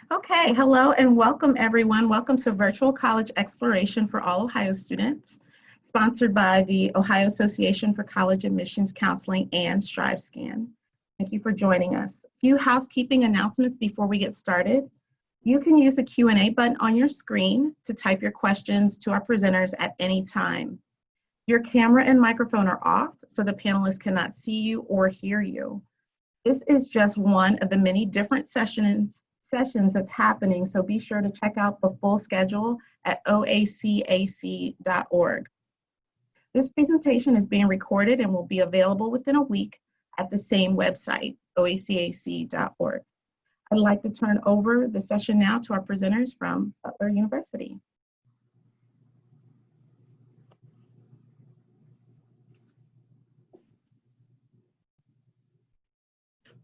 Okay, hello and welcome everyone. Welcome to Virtual College Exploration for all Ohio students, sponsored by the Ohio Association for College Admissions Counseling and StriveScan. Thank you for joining us. A few housekeeping announcements before we get started. You can use the Q&A button on your screen to type your questions to our presenters at any time. Your camera and microphone are off, so the panelists cannot see you or hear you. This is just one of the many different sessions that's happening, so be sure to check out the full schedule at oacac.org. This presentation is being recorded and will be available within a week at the same website, oacac.org. I'd like to turn over the session now to our presenters from Butler University.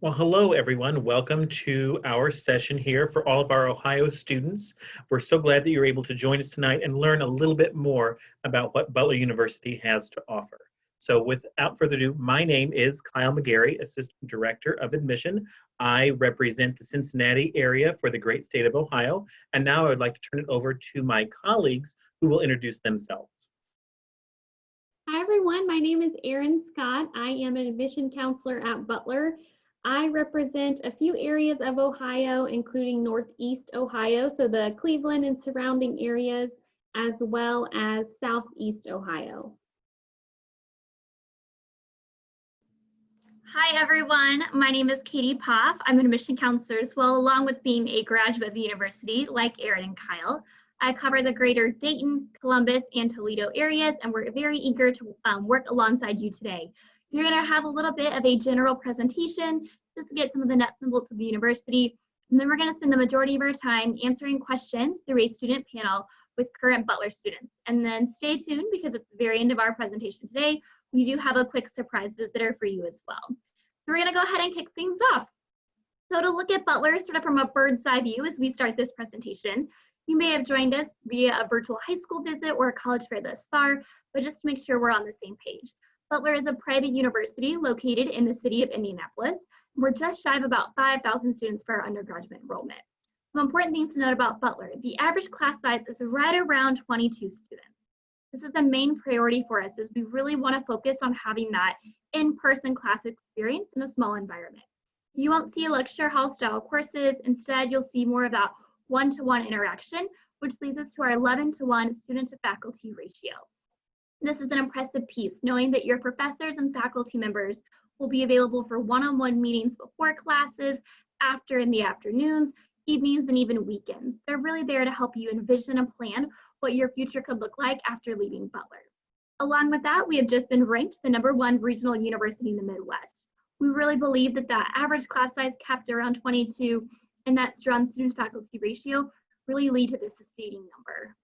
Well, hello, everyone. Welcome to our session here for all of our Ohio students. We're so glad that you're able to join us tonight and learn a little bit more about what Butler University has to offer. So without further ado, my name is Kyle McGarry, Assistant Director of Admission. I represent the Cincinnati area for the great state of Ohio. And now I would like to turn it over to my colleagues who will introduce themselves. Hi, everyone. My name is Erin Scott. I am an admission counselor at Butler. I represent a few areas of Ohio, including Northeast Ohio, so the Cleveland and surrounding areas, as well as Southeast Ohio. Hi, everyone. My name is Katie Poff. I'm an admission counselor as well, along with being a graduate of the university, like Erin and Kyle. I cover the greater Dayton, Columbus, and Toledo areas, and we're very eager to work alongside you today. You're going to have a little bit of a general presentation just to get some of the nuts and bolts of the university. And then we're going to spend the majority of our time answering questions through a student panel with current Butler students. And then stay tuned because at the very end of our presentation today, we do have a quick surprise visitor for you as well. So we're going to go ahead and kick things off. So to look at Butler sort of from a bird's eye view as we start this presentation, you may have joined us via a virtual high school visit or a college fair thus far, but just to make sure we're on the same page. Butler is a private university located in the city of Indianapolis. We're just shy of about 5,000 students for our undergraduate enrollment. Some important things to note about Butler. The average class size is right around 22 students. This is the main priority for us as we really want to focus on having that in-person class experience in a small environment. You won't see lecture hall style courses. Instead, you'll see more of that one-to-one interaction, which leads us to our 11-to-1 student to faculty ratio. This is an impressive piece, knowing that your professors and faculty members will be available for one-on-one meetings before classes, after in the afternoons, evenings, and even weekends. They're really there to help you envision and plan what your future could look like after leaving Butler. Along with that, we have just been ranked the #1 regional university in the Midwest. We really believe that that average class size capped around 22 and that strong student-faculty ratio really lead to this sustaining number.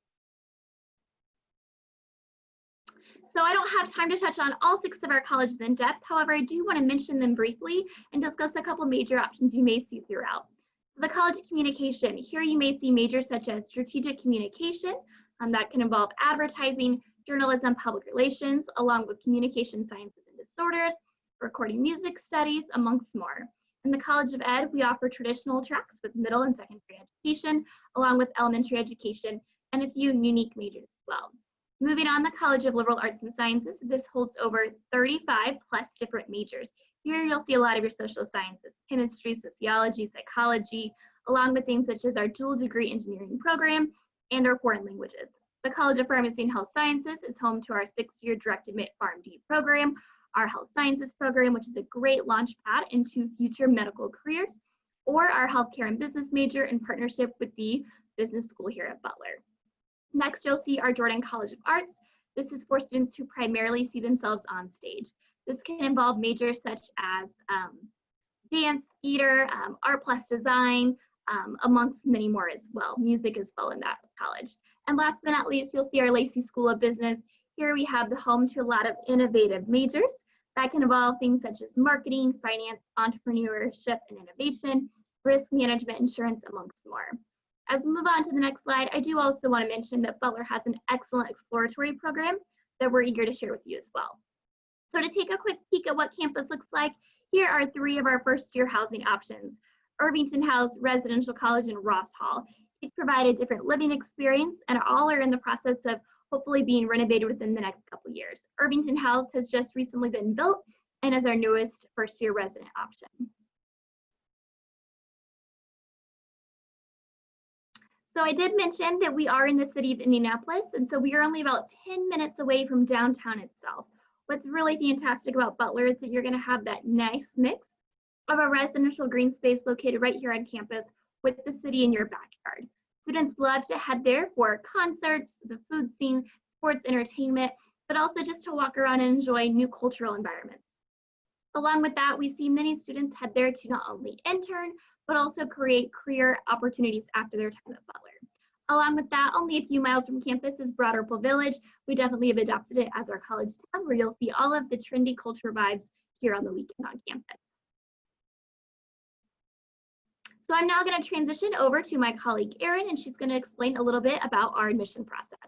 So I don't have time to touch on all 6 of our colleges in depth. However, I do want to mention them briefly and discuss a couple major options you may see throughout. The College of Communication, here you may see majors such as strategic communication, that can involve advertising, journalism, public relations, along with communication sciences and disorders, recording music studies, amongst more. In the College of Ed, we offer traditional tracks with middle and secondary education, along with elementary education, and a few unique majors as well. Moving on, the College of Liberal Arts and Sciences, this holds over 35 plus different majors. Here you'll see a lot of your social sciences, chemistry, sociology, psychology, along with things such as our dual degree engineering program and our foreign languages. The College of Pharmacy and Health Sciences is home to our 6-year direct admit PharmD program, our health sciences program, which is a great launch pad into future medical careers, or our healthcare and business major in partnership with the business school here at Butler. Next, you'll see our Jordan College of Arts. This is for students who primarily see themselves on stage. This can involve majors such as dance, theater, art plus design, amongst many more as well. Music as well in that college. And last but not least, you'll see our Lacey School of Business. Here we have the home to a lot of innovative majors that can involve things such as marketing, finance, entrepreneurship and innovation, risk management, insurance, amongst more. As we move on to the next slide, I do also want to mention that Butler has an excellent exploratory program that we're eager to share with you as well. So to take a quick peek at what campus looks like, here are 3 of our first-year housing options. Irvington House, Residential College, and Ross Hall. Each provide a different living experience, and all are in the process of hopefully being renovated within the next couple years. Irvington House has just recently been built and is our newest first-year resident option. So I did mention that we are in the city of Indianapolis, and so we are only about 10 minutes away from downtown itself. What's really fantastic about Butler is that you're going to have that nice mix of a residential green space located right here on campus with the city in your backyard. Students love to head there for concerts, the food scene, sports, entertainment, but also just to walk around and enjoy new cultural environments. Along with that, we see many students head there to not only intern, but also create career opportunities after their time at Butler. Along with that, only a few miles from campus is Broad Ripple Village. We definitely have adopted it as our college town, where you'll see all of the trendy culture vibes here on the weekend on campus. So I'm now going to transition over to my colleague Erin, and she's going to explain a little bit about our admission process.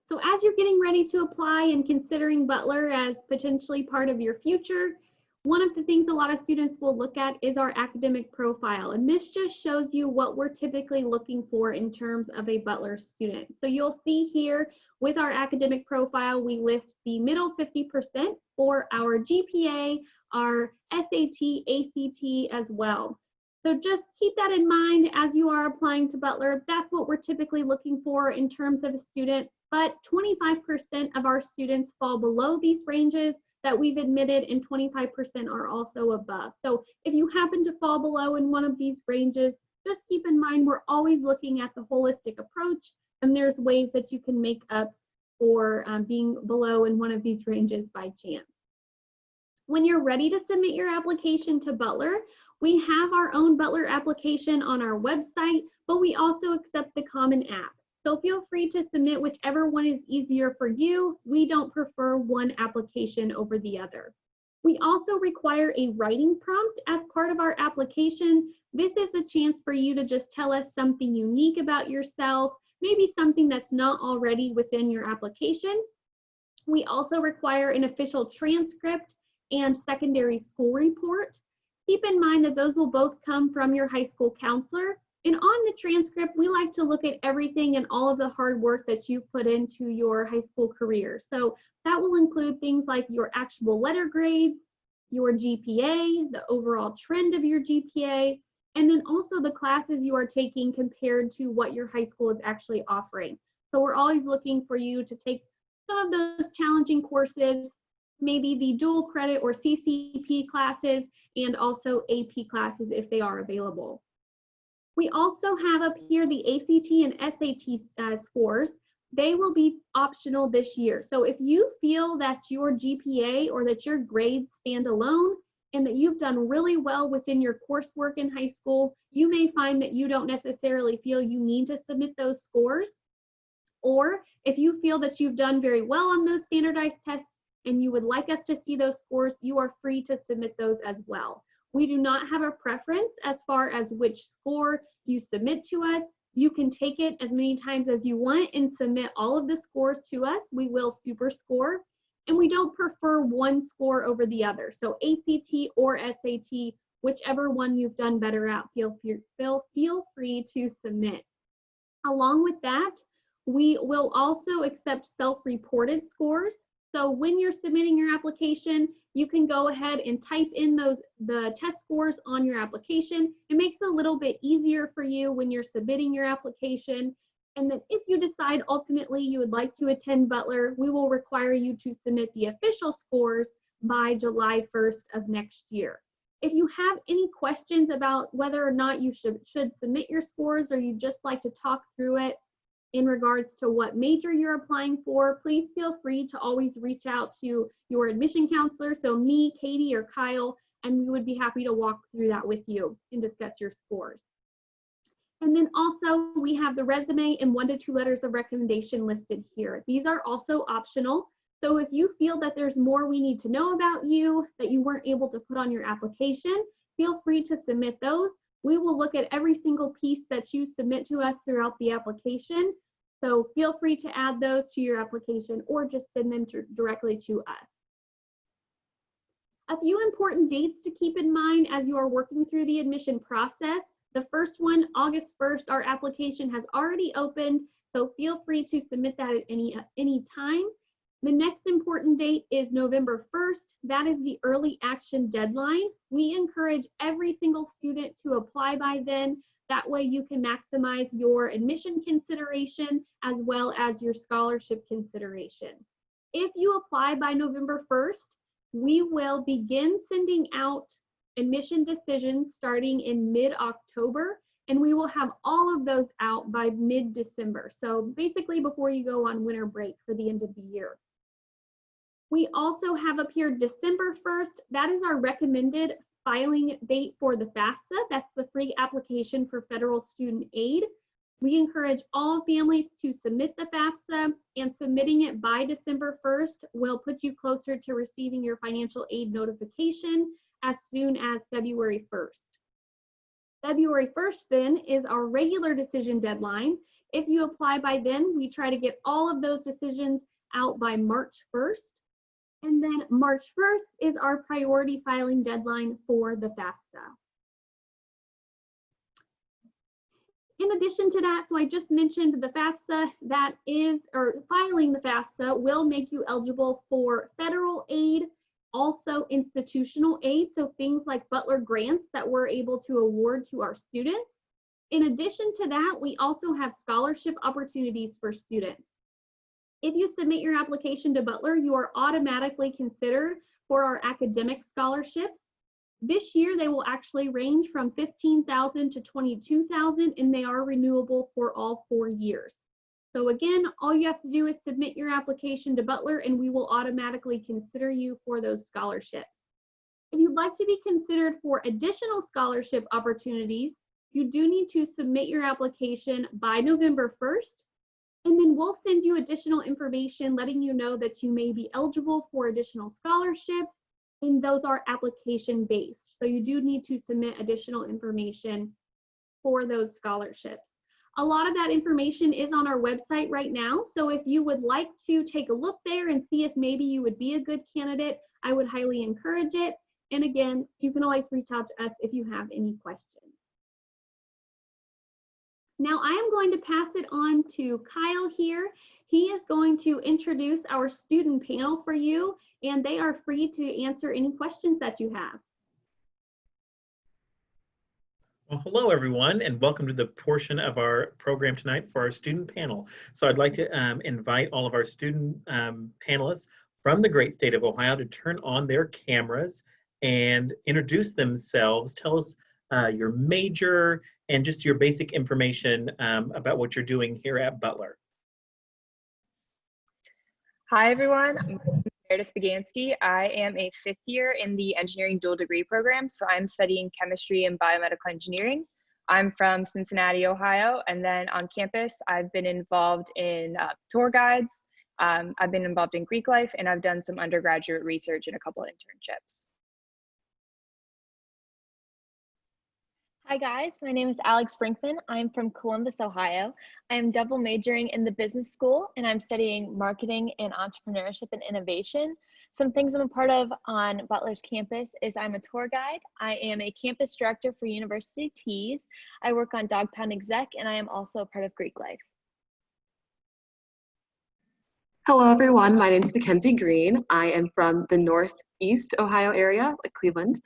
So as you're getting ready to apply and considering Butler as potentially part of your future, one of the things a lot of students will look at is our academic profile. And this just shows you what we're typically looking for in terms of a Butler student. So you'll see here with our academic profile, we list the middle 50% for our GPA, our SAT, ACT as well. So just keep that in mind as you are applying to Butler. That's what we're typically looking for in terms of a student, but 25% of our students fall below these ranges that we've admitted, and 25% are also above. So if you happen to fall below in one of these ranges, just keep in mind we're always looking at the holistic approach, and there's ways that you can make up for being below in one of these ranges by chance. When you're ready to submit your application to Butler, we have our own Butler application on our website, but we also accept the Common App. So feel free to submit whichever one is easier for you. We don't prefer one application over the other. We also require a writing prompt as part of our application. This is a chance for you to just tell us something unique about yourself, maybe something that's not already within your application. We also require an official transcript and secondary school report. Keep in mind that those will both come from your high school counselor. And on the transcript, we like to look at everything and all of the hard work that you put into your high school career. So that will include things like your actual letter grades, your GPA, the overall trend of your GPA, and then also the classes you are taking compared to what your high school is actually offering. So we're always looking for you to take some of those challenging courses, maybe the dual credit or CCP classes, and also AP classes if they are available. We also have up here the ACT and SAT scores. They will be optional this year. So if you feel that your GPA or that your grades stand alone and that you've done really well within your coursework in high school, you may find that you don't necessarily feel you need to submit those scores. Or if you feel that you've done very well on those standardized tests and you would like us to see those scores, you are free to submit those as well. We do not have a preference as far as which score you submit to us. You can take it as many times as you want and submit all of the scores to us. We will super score, and we don't prefer one score over the other. So ACT or SAT, whichever one you've done better at, feel free to submit. Along with that, we will also accept self-reported scores. So when you're submitting your application, you can go ahead and type in the test scores on your application. It makes it a little bit easier for you when you're submitting your application. And then if you decide ultimately you would like to attend Butler, we will require you to submit the official scores by July 1st of next year. If you have any questions about whether or not you should submit your scores, or you just like to talk through it in regards to what major you're applying for, please feel free to always reach out to your admission counselor, so me, Katie, or Kyle, and we would be happy to walk through that with you and discuss your scores. And then also we have the resume and 1 to 2 letters of recommendation listed here. These are also optional. So if you feel that there's more we need to know about you that you weren't able to put on your application, feel free to submit those. We will look at every single piece that you submit to us throughout the application. So feel free to add those to your application or just send them directly to us. A few important dates to keep in mind as you are working through the admission process. The first one, August 1st, our application has already opened, so feel free to submit that at any time. The next important date is November 1st. That is the early action deadline. We encourage every single student to apply by then. That way you can maximize your admission consideration as well as your scholarship consideration. If you apply by November 1st, we will begin sending out admission decisions starting in mid-October, and we will have all of those out by mid-December. So basically before you go on winter break for the end of the year. We also have up here December 1st. That is our recommended filing date for the FAFSA. That's the free application for federal student aid. We encourage all families to submit the FAFSA, and submitting it by December 1st will put you closer to receiving your financial aid notification as soon as February 1st. February 1st then is our regular decision deadline. If you apply by then, we try to get all of those decisions out by March 1st. And then March 1st is our priority filing deadline for the FAFSA. In addition to that, so I just mentioned the FAFSA, filing the FAFSA will make you eligible for federal aid, also institutional aid, so things like Butler grants that we're able to award to our students. In addition to that, we also have scholarship opportunities for students. If you submit your application to Butler, you are automatically considered for our academic scholarships. This year, they will actually range from $15,000 to $22,000, and they are renewable for all 4 years. So again, all you have to do is submit your application to Butler, and we will automatically consider you for those scholarships. If you'd like to be considered for additional scholarship opportunities, you do need to submit your application by November 1st. And then we'll send you additional information letting you know that you may be eligible for additional scholarships, and those are application based. So you do need to submit additional information for those scholarships. A lot of that information is on our website right now. So if you would like to take a look there and see if maybe you would be a good candidate, I would highly encourage it. And again, you can always reach out to us if you have any questions. Now I am going to pass it on to Kyle here. He is going to introduce our student panel for you, and they are free to answer any questions that you have. Well, hello everyone, and welcome to the portion of our program tonight for our student panel. So I'd like to invite all of our student panelists from the great state of Ohio to turn on their cameras and introduce themselves. Tell us your major and just your basic information about what you're doing here at Butler. Hi everyone, I'm Meredith Bagansky. I am a 5th year in the engineering dual degree program, so I'm studying chemistry and biomedical engineering. I'm from Cincinnati, Ohio, and then on campus I've been involved in tour guides, I've been involved in Greek life, and I've done some undergraduate research and a couple of internships. Hi guys, my name is Alex Brinkman. I'm from Columbus, Ohio. I am double majoring in the business school, and I'm studying marketing and entrepreneurship and innovation. Some things I'm a part of on Butler's campus is I'm a tour guide. I am a campus director for University Teas. I work on Dog Pound Exec, and I am also a part of Greek life. Hello everyone, my name is Mackenzie Green. I am from the Northeast Ohio area, like Cleveland.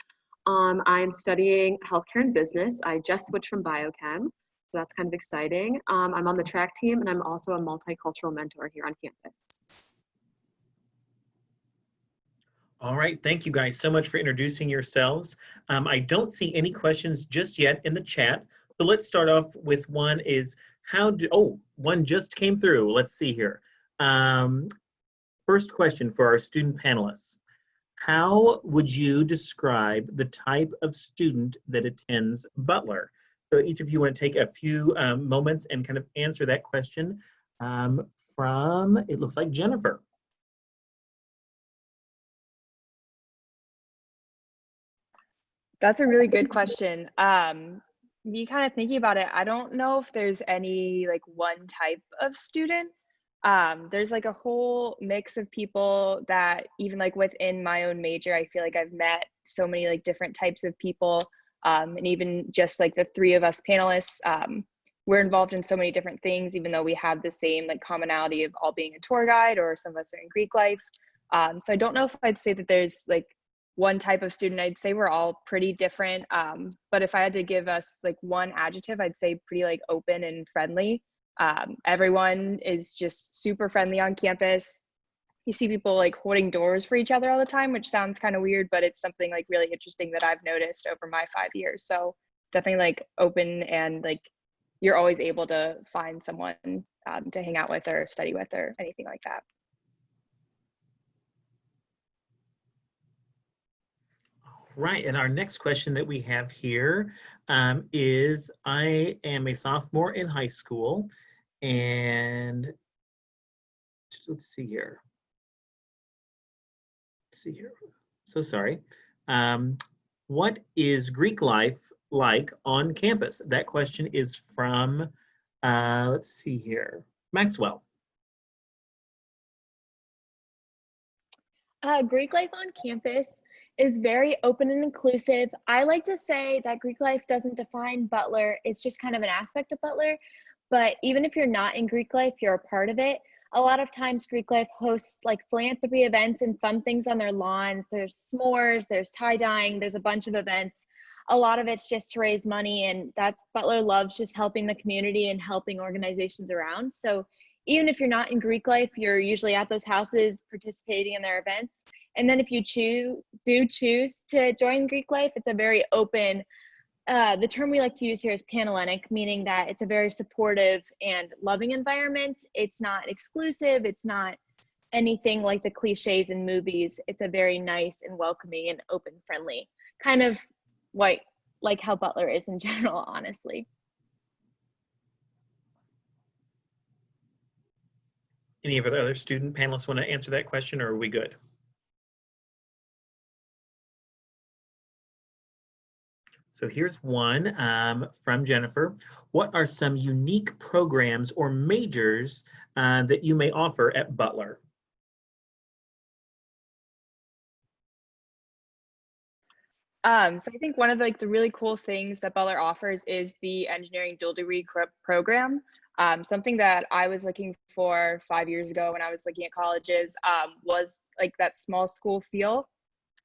I'm studying healthcare and business. I just switched from biochem, so that's kind of exciting. I'm on the track team, and I'm also a multicultural mentor here on campus. All right, thank you guys so much for introducing yourselves. I don't see any questions just yet in the chat, so let's start off with one is one just came through. Let's see here. First question for our student panelists. How would you describe the type of student that attends Butler? So each of you want to take a few moments and kind of answer that question from, it looks like Jennifer. That's a really good question. Me kind of thinking about it, I don't know if there's any like one type of student. There's like a whole mix of people that even like within my own major, I feel like I've met so many like different types of people. And even just like the three of us panelists, we're involved in so many different things, even though we have the same like commonality of all being a tour guide, or some of us are in Greek life. So I don't know if I'd say that there's like one type of student. I'd say we're all pretty different. But if I had to give us like one adjective, I'd say pretty like open and friendly. Everyone is just super friendly on campus. You see people like holding doors for each other all the time, which sounds kind of weird, but it's something like really interesting that I've noticed over my 5 years. So definitely like open, and like you're always able to find someone to hang out with or study with or anything like that. Right, and our next question that we have here is, I am a sophomore in high school, and let's see here. So sorry. What is Greek life like on campus? That question is from, let's see here, Maxwell. Greek life on campus is very open and inclusive. I like to say that Greek life doesn't define Butler. It's just kind of an aspect of Butler. But even if you're not in Greek life, you're a part of it. A lot of times Greek life hosts like philanthropy events and fun things on their lawns. There's s'mores, there's tie-dyeing, there's a bunch of events. A lot of it's just to raise money, and that's Butler loves, just helping the community and helping organizations around. So even if you're not in Greek life, you're usually at those houses participating in their events. And then if you choose to join Greek life, it's a very open, the term we like to use here is Panhellenic, meaning that it's a very supportive and loving environment. It's not exclusive. It's not anything like the cliches in movies. It's a very nice and welcoming and open, friendly, kind of like how Butler is in general, honestly. Any of the other student panelists want to answer that question, or are we good? So here's one from Jennifer. What are some unique programs or majors that you may offer at Butler? So I think one of the really cool things that Butler offers is the engineering dual degree program. Something that I was looking for 5 years ago when I was looking at colleges was like that small school feel,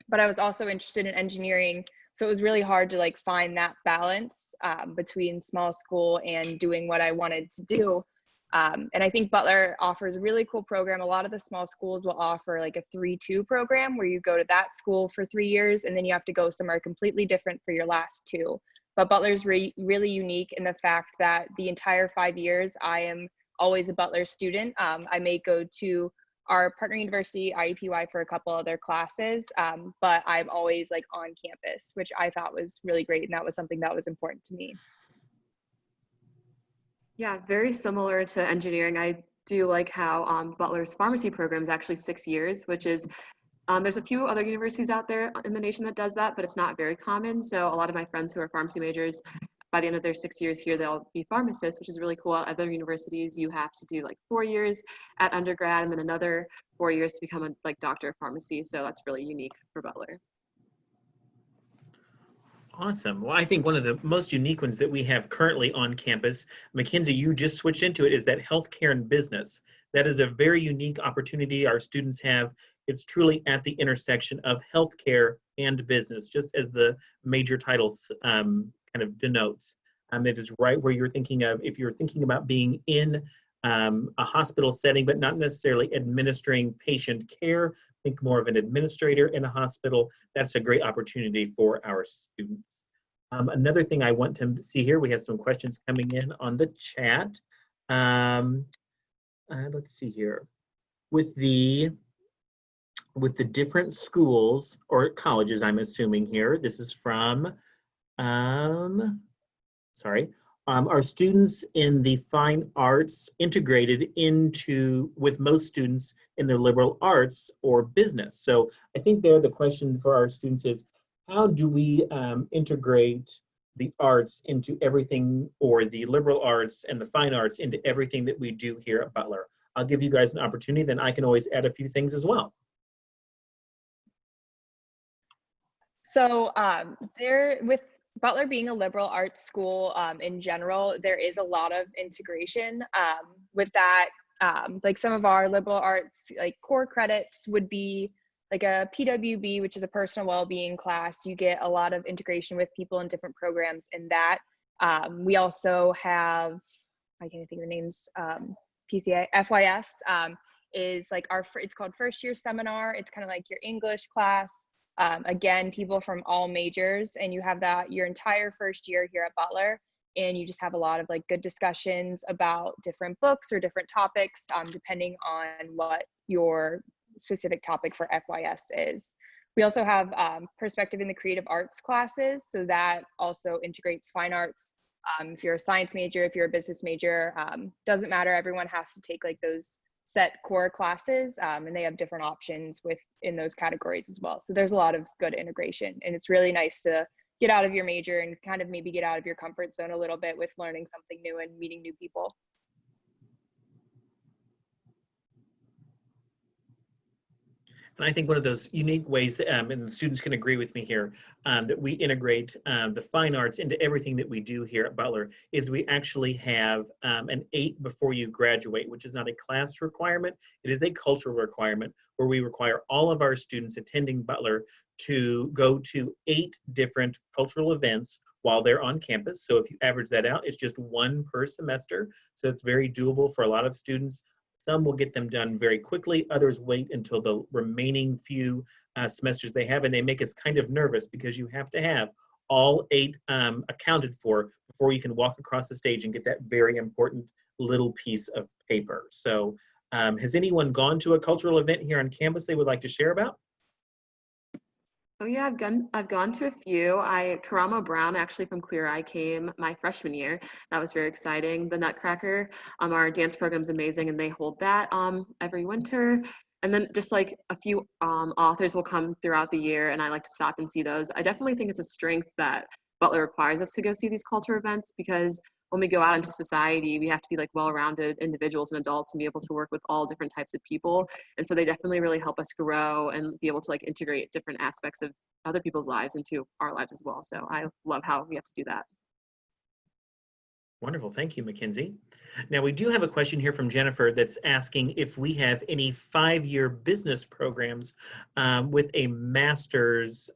but I was also interested in engineering. So it was really hard to like find that balance between small school and doing what I wanted to do. And I think Butler offers a really cool program. A lot of the small schools will offer like a 3-2 program where you go to that school for 3 years and then you have to go somewhere completely different for your last 2. But Butler's really unique in the fact that the entire 5 years, I am always a Butler student. I may go to our partner university, IUPUI, for a couple other classes, but I'm always like on campus, which I thought was really great. And that was something that was important to me. Yeah, very similar to engineering. I do like how Butler's pharmacy program is actually 6 years, which is, there's a few other universities out there in the nation that does that, but it's not very common. So a lot of my friends who are pharmacy majors, by the end of their 6 years here, they'll be pharmacists, which is really cool. At other universities, you have to do like 4 years at undergrad and then another 4 years to become a like doctor of pharmacy. So that's really unique for Butler. Awesome. Well, I think one of the most unique ones that we have currently on campus, Mackenzie, you just switched into it, is that healthcare and business. That is a very unique opportunity our students have. It's truly at the intersection of healthcare and business, just as the major titles kind of denotes. It is right where you're thinking of, if you're thinking about being in a hospital setting, but not necessarily administering patient care, think more of an administrator in a hospital. That's a great opportunity for our students. Another thing I want to see here, we have some questions coming in on the chat. Let's see here. With the different schools or colleges, I'm assuming here, this is from, are students in the fine arts integrated with most students in the liberal arts or business? So I think there the question for our students is, how do we integrate the arts into everything, or the liberal arts and the fine arts into everything that we do here at Butler? I'll give you guys an opportunity, then I can always add a few things as well. So there, with Butler being a liberal arts school in general, there is a lot of integration with that. Like some of our liberal arts, like core credits would be like a PWB, which is a personal well-being class. You get a lot of integration with people in different programs in that. We also have, I can't think of the names, PCA, FYS is like it's called first year seminar. It's kind of like your English class. Again, people from all majors, and you have that your entire first year here at Butler, and you just have a lot of like good discussions about different books or different topics, depending on what your specific topic for FYS is. We also have perspective in the creative arts classes, so that also integrates fine arts. If you're a science major, if you're a business major, doesn't matter, everyone has to take like those set core classes, and they have different options within those categories as well. So there's a lot of good integration, and it's really nice to get out of your major and kind of maybe get out of your comfort zone a little bit with learning something new and meeting new people. And I think one of those unique ways that, and the students can agree with me here, that we integrate the fine arts into everything that we do here at Butler is we actually have an 8 before you graduate, which is not a class requirement. It is a cultural requirement where we require all of our students attending Butler to go to 8 different cultural events while they're on campus. So if you average that out, it's just 1 per semester. So it's very doable for a lot of students. Some will get them done very quickly. Others wait until the remaining few semesters they have, and they make us kind of nervous because you have to have all 8 accounted for before you can walk across the stage and get that very important little piece of paper. So has anyone gone to a cultural event here on campus they would like to share about? Oh yeah, I've gone to a few. Karamo Brown, actually from Queer Eye, came my freshman year. That was very exciting. The Nutcracker, our dance program is amazing, and they hold that every winter. And then just like a few authors will come throughout the year, and I like to stop and see those. I definitely think it's a strength that Butler requires us to go see these culture events, because when we go out into society, we have to be like well-rounded individuals and adults and be able to work with all different types of people. And so they definitely really help us grow and be able to like integrate different aspects of other people's lives into our lives as well. So I love how we have to do that. Wonderful. Thank you, Mackenzie. Now, we do have a question here from Jennifer that's asking if we have any 5-year business programs with a master's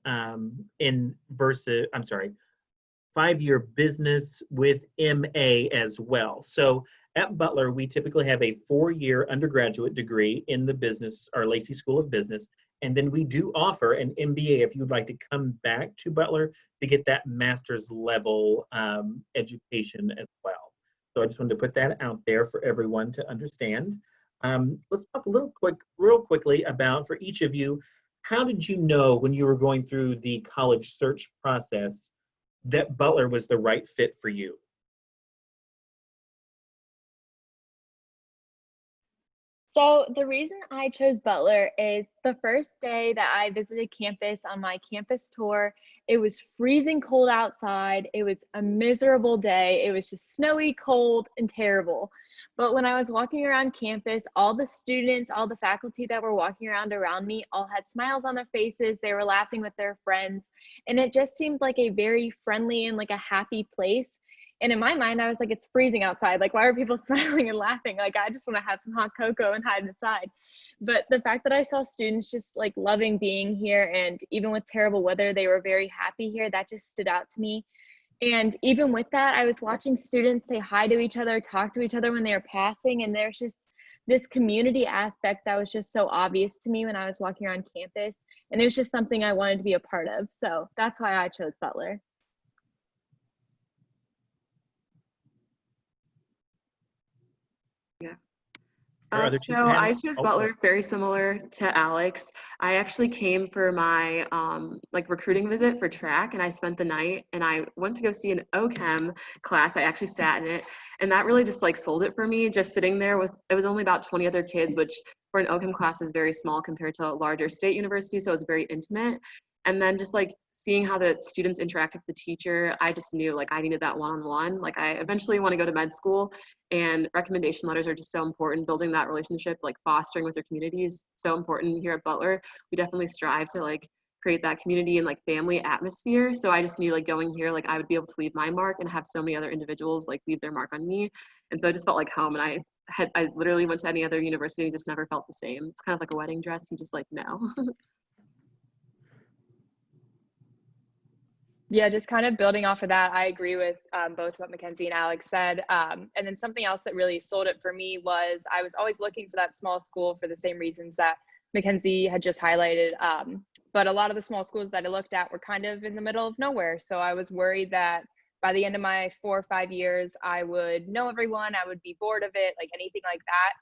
in 5-year business with MA as well. So at Butler, we typically have a 4-year undergraduate degree in the business, our Lacey School of Business. And then we do offer an MBA if you would like to come back to Butler to get that master's level education as well. So I just wanted to put that out there for everyone to understand. Let's talk real quickly about, for each of you, how did you know when you were going through the college search process that Butler was the right fit for you? So the reason I chose Butler is the first day that I visited campus on my campus tour, it was freezing cold outside. It was a miserable day. It was just snowy, cold, and terrible. But when I was walking around campus, all the students, all the faculty that were walking around me all had smiles on their faces. They were laughing with their friends. And it just seemed like a very friendly and like a happy place. And in my mind, I was like, it's freezing outside. Like, why are people smiling and laughing? Like, I just want to have some hot cocoa and hide inside. But the fact that I saw students just like loving being here, and even with terrible weather, they were very happy here, that just stood out to me. And even with that, I was watching students say hi to each other, talk to each other when they were passing. And there's just this community aspect that was just so obvious to me when I was walking around campus. And it was just something I wanted to be a part of. So that's why I chose Butler. Yeah. So I chose Butler, very similar to Alex. I actually came for my like recruiting visit for track, and I spent the night, and I went to go see an OChem class. I actually sat in it, and that really just like sold it for me. Just sitting there with, it was only about 20 other kids, which for an OChem class is very small compared to a larger state university, so it was very intimate. And then just like seeing how the students interact with the teacher, I just knew like I needed that one-on-one. Like I eventually want to go to med school, and recommendation letters are just so important. Building that relationship, like fostering with your community is so important here at Butler. We definitely strive to like create that community and like family atmosphere. So I just knew like going here, like I would be able to leave my mark and have so many other individuals like leave their mark on me. And so I just felt like home, and I literally went to any other university and just never felt the same. It's kind of like a wedding dress. You just like know. Yeah, just kind of building off of that, I agree with both what Mackenzie and Alex said. And then something else that really sold it for me was I was always looking for that small school for the same reasons that Mackenzie had just highlighted. But a lot of the small schools that I looked at were kind of in the middle of nowhere. So I was worried that by the end of my 4 or 5 years, I would know everyone, I would be bored of it, like anything like that.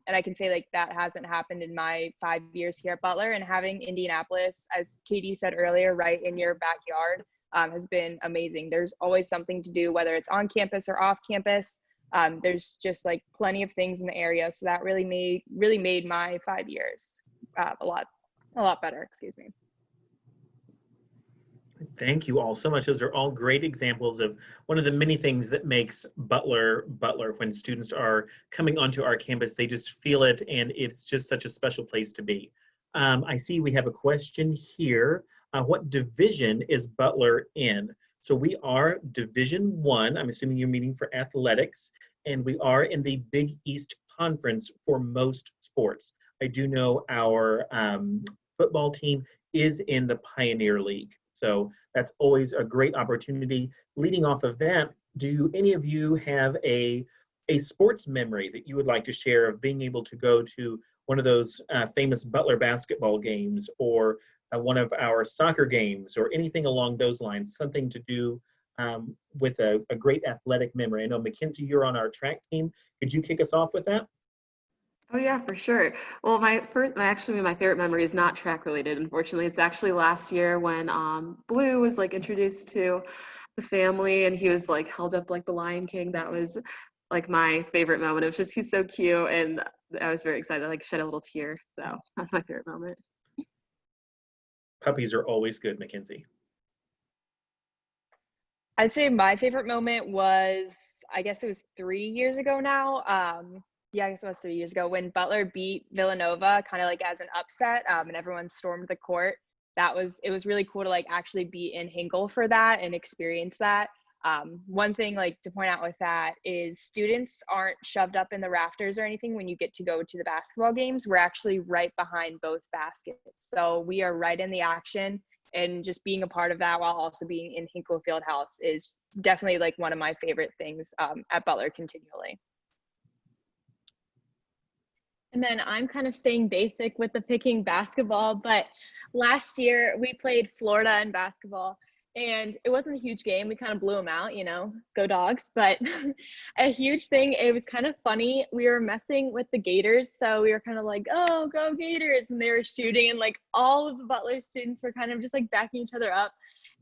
And I can say like that hasn't happened in my 5 years here at Butler, and having Indianapolis, as Katie said earlier, right in your backyard has been amazing. There's always something to do, whether it's on campus or off campus. There's just like plenty of things in the area. So that really made my 5 years a lot better, excuse me. Thank you all so much. Those are all great examples of one of the many things that makes Butler Butler. When students are coming onto our campus, they just feel it, and it's just such a special place to be. I see we have a question here. What division is Butler in? So we are Division I. I'm assuming you're meeting for athletics, and we are in the Big East Conference for most sports. I do know our football team is in the Pioneer League. So that's always a great opportunity. Leading off of that, do any of you have a sports memory that you would like to share of being able to go to one of those famous Butler basketball games, or one of our soccer games, or anything along those lines, something to do with a great athletic memory? I know, Mackenzie, you're on our track team. Could you kick us off with that? Oh yeah, for sure. Well, my favorite memory is not track related. Unfortunately, it's actually last year when Blue was like introduced to the family, and he was like held up like the Lion King. That was like my favorite moment. It was just, he's so cute, and I was very excited. I like shed a little tear. So that's my favorite moment. Puppies are always good, Mackenzie. I'd say my favorite moment was, I guess it was 3 years ago now. Yeah, I guess it was 3 years ago when Butler beat Villanova, kind of like as an upset, and everyone stormed the court. It was really cool to like actually be in Hinkle for that and experience that. One thing like to point out with that is students aren't shoved up in the rafters or anything when you get to go to the basketball games. We're actually right behind both baskets. So we are right in the action, and just being a part of that while also being in Hinkle Fieldhouse is definitely like one of my favorite things at Butler continually. And then I'm kind of staying basic with the picking basketball, but last year we played Florida in basketball, and it wasn't a huge game. We kind of blew them out, you know, go Dogs. But a huge thing, it was kind of funny. We were messing with the Gators, so we were kind of like, oh, go Gators, and they were shooting, and like all of the Butler students were kind of just like backing each other up.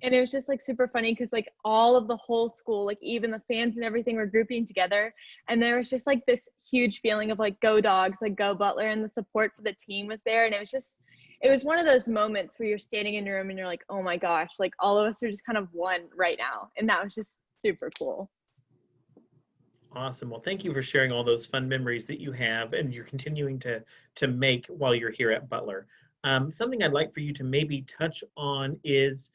And it was just like super funny because like all of the whole school, like even the fans and everything, were grouping together. And there was just like this huge feeling of like, go Dogs, like go Butler, and the support for the team was there. And it was one of those moments where you're standing in your room and you're like, oh my gosh, like all of us are just kind of one right now. And that was just super cool. Awesome. Well, thank you for sharing all those fun memories that you have and you're continuing to make while you're here at Butler. Something I'd like for you to maybe touch on is,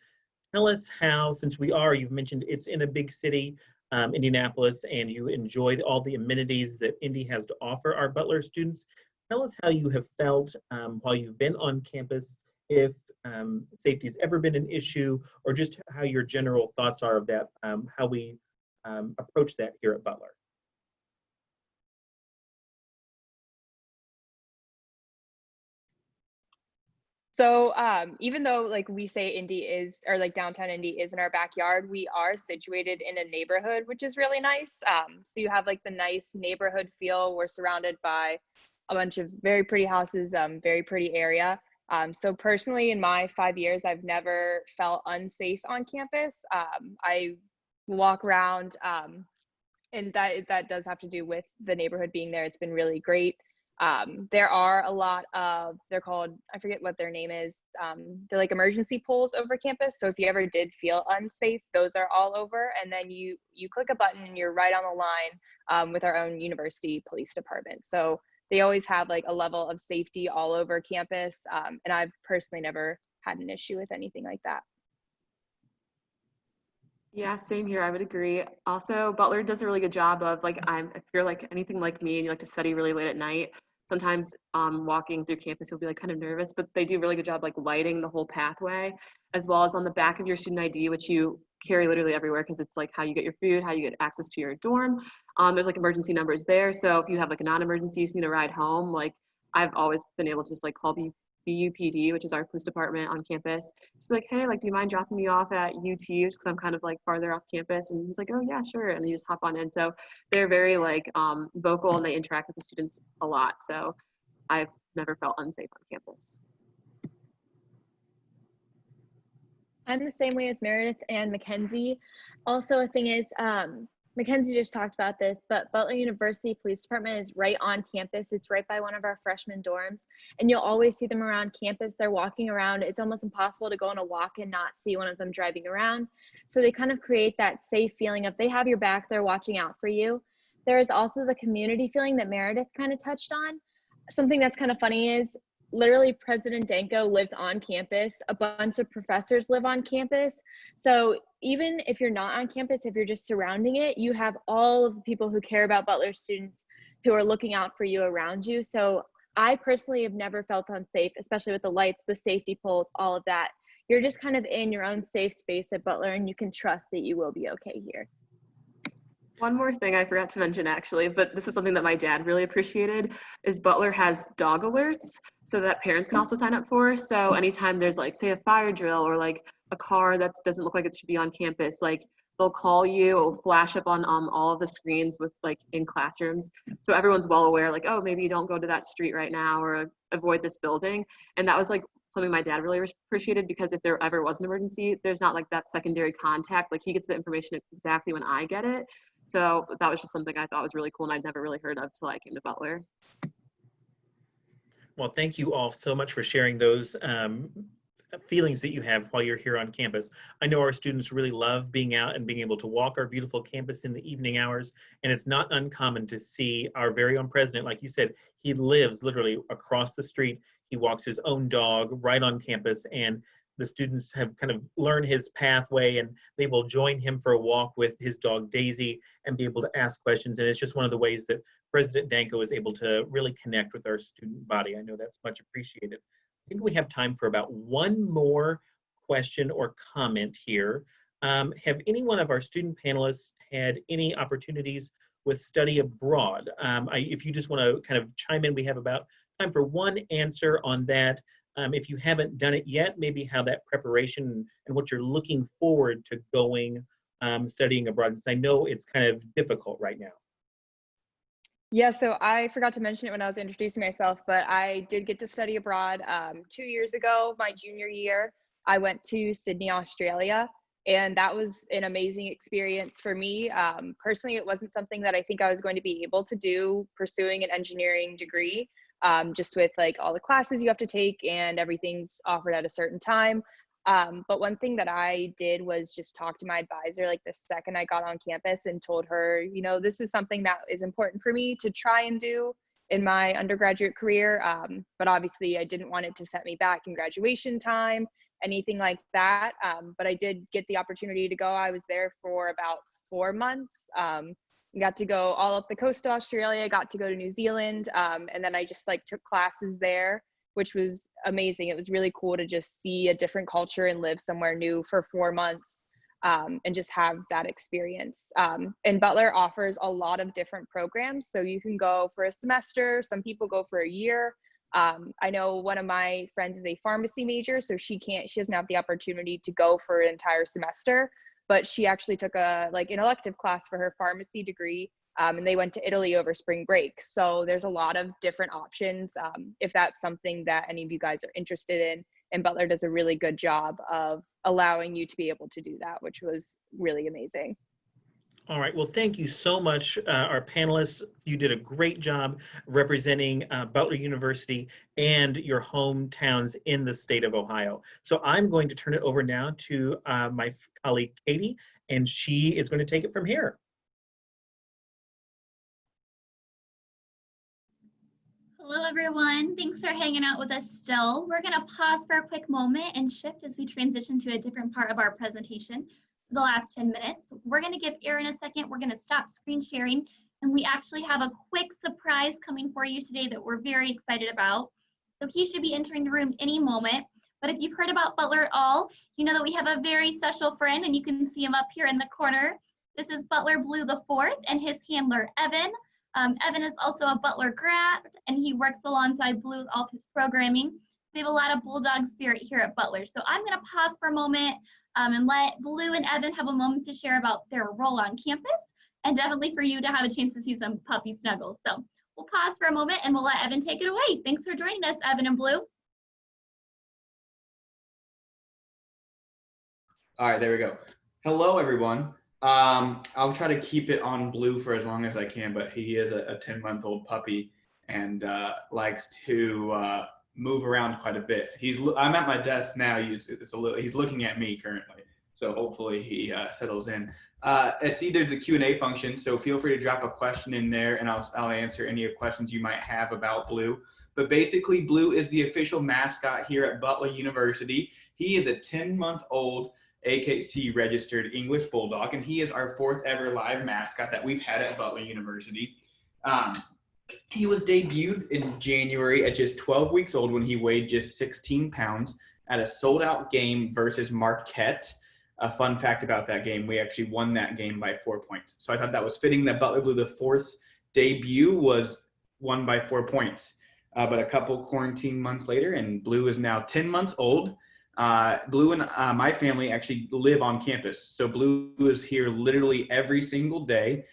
tell us how, since you've mentioned it's in a big city, Indianapolis, and you enjoy all the amenities that Indy has to offer our Butler students. Tell us how you have felt while you've been on campus, if safety's ever been an issue, or just how your general thoughts are of that, how we approach that here at Butler. So even though like we say Indy is, or like downtown Indy is in our backyard, we are situated in a neighborhood, which is really nice. So you have like the nice neighborhood feel. We're surrounded by a bunch of very pretty houses, very pretty area. So personally, in my 5 years, I've never felt unsafe on campus. I walk around, and that does have to do with the neighborhood being there. It's been really great. There are a lot of, they're called, I forget what their name is. They're like emergency poles over campus. So if you ever did feel unsafe, those are all over. And then you click a button and you're right on the line with our own university police department. So they always have like a level of safety all over campus. And I've personally never had an issue with anything like that. Yeah, same here. I would agree. Also, Butler does a really good job of like, if you're like anything like me and you like to study really late at night, sometimes walking through campus you'll be like kind of nervous, but they do a really good job like lighting the whole pathway, as well as on the back of your student ID, which you carry literally everywhere because it's like how you get your food, how you get access to your dorm. There's like emergency numbers there. So if you have like a non-emergency, you just need a ride home. Like I've always been able to just like call BUPD, which is our police department on campus, just be like, hey, like, do you mind dropping me off at UT? Because I'm kind of like farther off campus. And he's like, oh yeah, sure. And you just hop on in. So they're very like vocal and they interact with the students a lot. So I've never felt unsafe on campus. I'm the same way as Meredith and Mackenzie. Also, a thing is, Mackenzie just talked about this, but Butler University Police Department is right on campus. It's right by one of our freshman dorms, and you'll always see them around campus. They're walking around. It's almost impossible to go on a walk and not see one of them driving around. So they kind of create that safe feeling of they have your back, they're watching out for you. There is also the community feeling that Meredith kind of touched on. Something that's kind of funny is literally President Danko lives on campus. A bunch of professors live on campus. So even if you're not on campus, if you're just surrounding it, you have all of the people who care about Butler students who are looking out for you around you. So I personally have never felt unsafe, especially with the lights, the safety poles, all of that. You're just kind of in your own safe space at Butler and you can trust that you will be okay here. One more thing I forgot to mention actually, but this is something that my dad really appreciated, is Butler has dog alerts so that parents can also sign up for. So anytime there's like, say, a fire drill or like a car that doesn't look like it should be on campus, like they'll call you, it'll flash up on all of the screens with like in classrooms. So everyone's well aware, like, oh, maybe you don't go to that street right now or avoid this building. And that was like something my dad really appreciated, because if there ever was an emergency, there's not like that secondary contact. Like he gets the information exactly when I get it. So that was just something I thought was really cool and I'd never really heard of till I came to Butler. Well, thank you all so much for sharing those feelings that you have while you're here on campus. I know our students really love being out and being able to walk our beautiful campus in the evening hours, and it's not uncommon to see our very own president, like you said, he lives literally across the street. He walks his own dog right on campus, and the students have kind of learned his pathway, and they will join him for a walk with his dog Daisy and be able to ask questions. And it's just one of the ways that President Danko is able to really connect with our student body. I know that's much appreciated. I think we have time for about one more question or comment here. Have any one of our student panelists had any opportunities with study abroad? If you just want to kind of chime in, we have about time for one answer on that. If you haven't done it yet, maybe how that preparation and what you're looking forward to going studying abroad, since I know it's kind of difficult right now. Yeah, so I forgot to mention it when I was introducing myself, but I did get to study abroad 2 years ago, my junior year. I went to Sydney, Australia, and that was an amazing experience for me. Personally, it wasn't something that I think I was going to be able to do pursuing an engineering degree. Just with like all the classes you have to take and everything's offered at a certain time. But one thing that I did was just talk to my advisor like the second I got on campus and told her, you know, this is something that is important for me to try and do in my undergraduate career. But obviously I didn't want it to set me back in graduation time, anything like that. But I did get the opportunity to go. I was there for about 4 months. Got to go all up the coast of Australia, got to go to New Zealand, and then I just like took classes there, which was amazing. It was really cool to just see a different culture and live somewhere new for 4 months and just have that experience. And Butler offers a lot of different programs, so you can go for a semester, some people go for a year. I know one of my friends is a pharmacy major, so she doesn't have the opportunity to go for an entire semester, but she actually took an elective class for her pharmacy degree, and they went to Italy over spring break. So there's a lot of different options if that's something that any of you guys are interested in. And Butler does a really good job of allowing you to be able to do that, which was really amazing. All right. Well, thank you so much, our panelists. You did a great job representing Butler University and your hometowns in the state of Ohio. So I'm going to turn it over now to my colleague, Katie, and she is going to take it from here. Hello, everyone. Thanks for hanging out with us still. We're going to pause for a quick moment and shift as we transition to a different part of our presentation for the last 10 minutes. We're going to give Aaron a second. We're going to stop screen sharing, and we actually have a quick surprise coming for you today that we're very excited about. So he should be entering the room any moment. But if you've heard about Butler at all, you know that we have a very special friend, and you can see him up here in the corner. This is Butler Blue IV and his handler, Evan. Evan is also a Butler grad, and he works alongside Blue with all of his programming. We have a lot of Bulldog spirit here at Butler. So I'm going to pause for a moment and let Blue and Evan have a moment to share about their role on campus, and definitely for you to have a chance to see some puppy snuggles. So we'll pause for a moment and we'll let Evan take it away. Thanks for joining us, Evan and Blue. All right, there we go. Hello, everyone. I'll try to keep it on Blue for as long as I can, but he is a 10-month-old puppy and likes to move around quite a bit. I'm at my desk now. He's looking at me currently, so hopefully he settles in. I see there's a Q&A function, so feel free to drop a question in there, and I'll answer any questions you might have about Blue. But basically, Blue is the official mascot here at Butler University. He is a 10-month-old AKC registered English Bulldog, and he is our 4th ever live mascot that we've had at Butler University. He was debuted in January at just 12 weeks old when he weighed just 16 pounds at a sold-out game versus Marquette. A fun fact about that game, we actually won that game by 4 points. So I thought that was fitting that Butler Blue IV's debut was won by 4 points. But a couple quarantine months later, and Blue is now 10 months old. Blue and my family actually live on campus. So Blue is here literally every single day.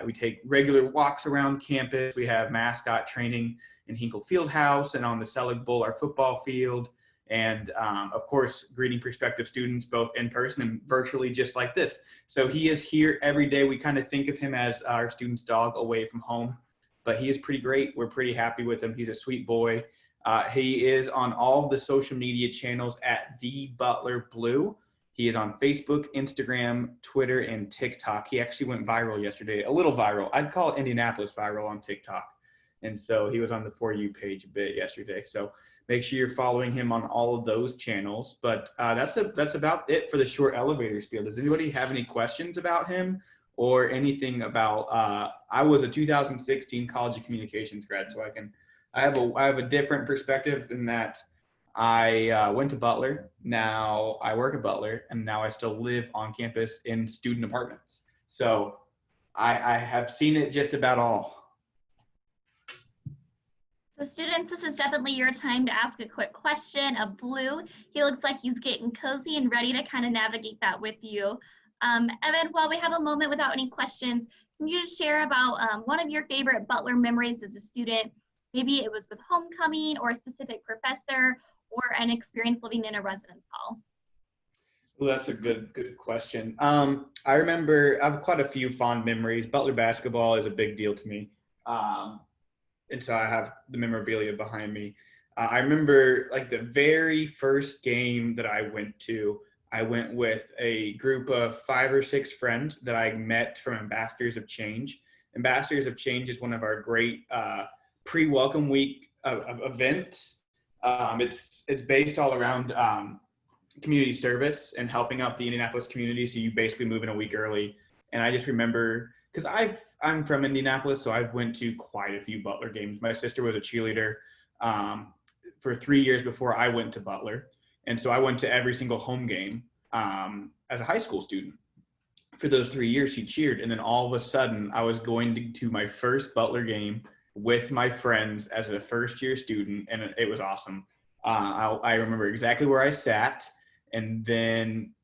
We take regular walks around campus. We have mascot training in Hinkle Fieldhouse and on the Selig Bowl, our football field. And of course, greeting prospective students both in person and virtually, just like this. So he is here every day. We kind of think of him as our student's dog away from home, but he is pretty great. We're pretty happy with him. He's a sweet boy. He is on all of the social media channels at The Butler Blue. He is on Facebook, Instagram, Twitter, and TikTok. He actually went viral yesterday, a little viral. I'd call it Indianapolis viral on TikTok. And so he was on the For You page a bit yesterday. So make sure you're following him on all of those channels. But that's about it for the short elevator spiel. Does anybody have any questions about him or anything about, I was a 2016 College of Communications grad, so I have a different perspective in that I went to Butler. Now I work at Butler, and now I still live on campus in student apartments. So I have seen it just about all. So students, this is definitely your time to ask a quick question of Blue. He looks like he's getting cozy and ready to kind of navigate that with you. Evan, while we have a moment without any questions, can you just share about one of your favorite Butler memories as a student? Maybe it was with homecoming or a specific professor or an experience living in a residence hall. Well, that's a good question. I remember I have quite a few fond memories. Butler basketball is a big deal to me. And so I have the memorabilia behind me. I remember like the very first game that I went with a group of 5 or 6 friends that I met from Ambassadors of Change. Ambassadors of Change is one of our great pre-welcome week of events. It's based all around community service and helping out the Indianapolis community. So you basically move in a week early. And I just remember, because I'm from Indianapolis, so I went to quite a few Butler games. My sister was a cheerleader for 3 years before I went to Butler. And so I went to every single home game as a high school student. For those 3 years, she cheered. And then all of a sudden, I was going to my first Butler game with my friends as a first-year student, and it was awesome. I remember exactly where I sat, and then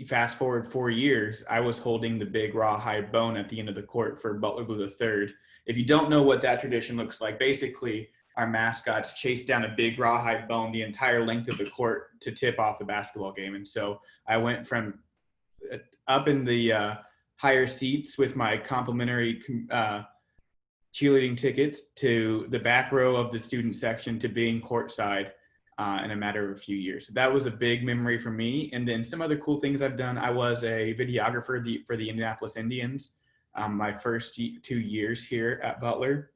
fast forward 4 years, I was holding the big rawhide bone at the end of the court for Butler Blue III. If you don't know what that tradition looks like, basically our mascots chase down a big rawhide bone the entire length of the court to tip off the basketball game. And so I went from up in the higher seats with my complimentary cheerleading tickets to the back row of the student section to being courtside in a matter of a few years. So that was a big memory for me. And then some other cool things I've done. I was a videographer for the Indianapolis Indians my first 2 years here at Butler.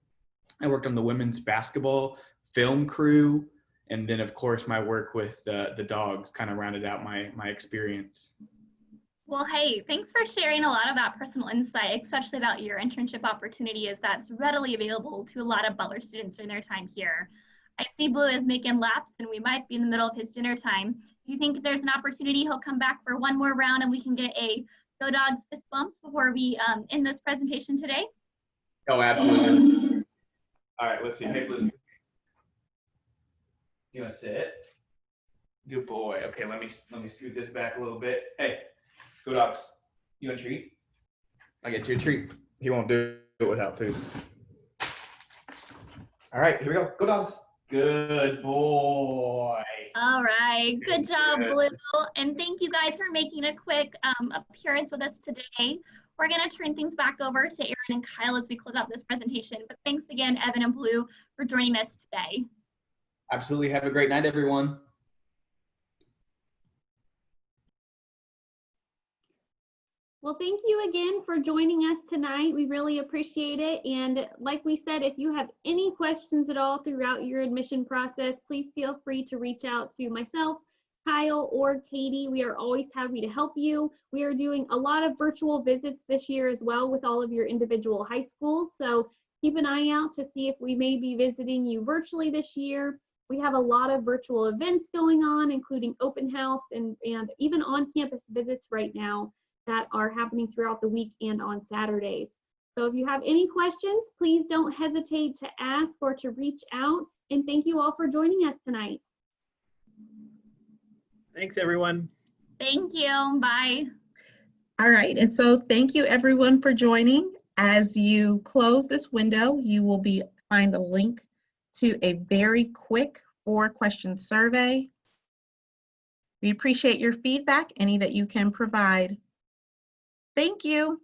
I worked on the women's basketball film crew. And then, of course, my work with the dogs kind of rounded out my experience. Well, hey, thanks for sharing a lot of that personal insight, especially about your internship opportunity, as that's readily available to a lot of Butler students during their time here. I see Blue is making laps and we might be in the middle of his dinner time. Do you think there's an opportunity he'll come back for one more round and we can get a Go Dogs fist bumps before we end this presentation today? Oh, absolutely. All right, let's see. Hey, Blue. You want to sit? Good boy. Okay, let me scoot this back a little bit. Hey, Go Dogs. You want a treat? I get you a treat. He won't do it without food. All right, here we go. Go Dogs. Good boy. All right, good job, Good. Blue. And thank you guys for making a quick appearance with us today. We're gonna turn things back over to Aaron and Kyle as we close out this presentation. But thanks again, Evan and Blue, for joining us today. Absolutely. Have a great night, everyone. Well, thank you again for joining us tonight. We really appreciate it. And like we said, if you have any questions at all throughout your admission process, please feel free to reach out to myself, Kyle, or Katie. We are always happy to help you. We are doing a lot of virtual visits this year as well with all of your individual high schools. So keep an eye out to see if we may be visiting you virtually this year. We have a lot of virtual events going on, including open house and even on-campus visits right now that are happening throughout the week and on Saturdays. So if you have any questions, please don't hesitate to ask or to reach out. And thank you all for joining us tonight. Thanks, everyone. Thank you. Bye. All right, and so thank you everyone for joining. As you close this window, you will find a link to a very quick 4-question survey. We appreciate your feedback, any that you can provide. Thank you.